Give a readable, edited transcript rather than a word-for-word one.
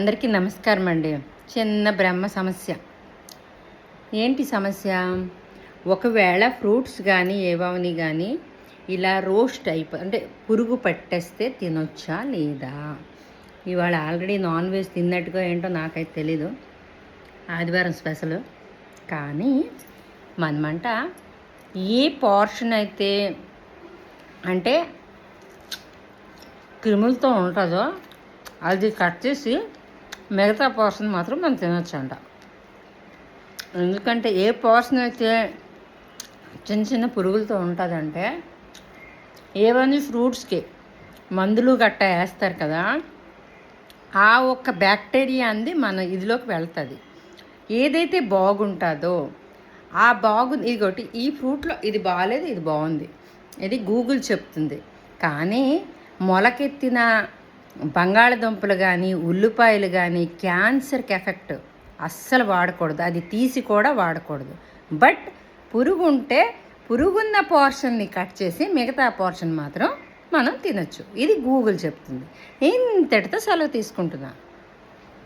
అందరికీ నమస్కారం అండి. చిన్న బ్రహ్మ సమస్య. ఏంటి సమస్య? ఒకవేళ ఫ్రూట్స్ కానీ ఏవని కానీ ఇలా రోస్ట్ అంటే పురుగు పట్టేస్తే తినొచ్చా లేదా? ఇవాళ ఆల్రెడీ నాన్ వెజ్ తిన్నట్టుగా ఏంటో నాకైతే తెలీదు, ఆదివారం స్పెషల్. కానీ మనమంట ఏ పోర్షన్ అయితే అంటే క్రిములతో ఉంటుందో అది కట్ చేసి మిగతా పోర్షన్ మాత్రం మనం తినొచ్చు అంట. ఎందుకంటే ఏ పోర్షన్ అయితే చిన్న చిన్న పురుగులతో ఉంటుందంటే ఏవన్నీ ఫ్రూట్స్కి మందులు గట్ట వేస్తారు కదా, ఆ ఒక్క బ్యాక్టీరియా అంది మన ఇదిలోకి వెళ్తుంది. ఏదైతే బాగుంటుందో ఆ ఇదిగోటి ఈ ఫ్రూట్లో ఇది బాగాలేదు, ఇది బాగుంది, ఇది గూగుల్ చెప్తుంది. కానీ మొలకెత్తిన బంగాళదుంపలు కానీ ఉల్లిపాయలు కానీ క్యాన్సర్కి ఎఫెక్ట్, అస్సలు వాడకూడదు. అది తీసి కూడా వాడకూడదు. బట్ పురుగు ఉంటే పురుగున్న పోర్షన్ని కట్ చేసి మిగతా పోర్షన్ మాత్రం మనం తినొచ్చు. ఇది గూగుల్ చెప్తుంది. ఇంతటితో సెలవు తీసుకుంటున్నా.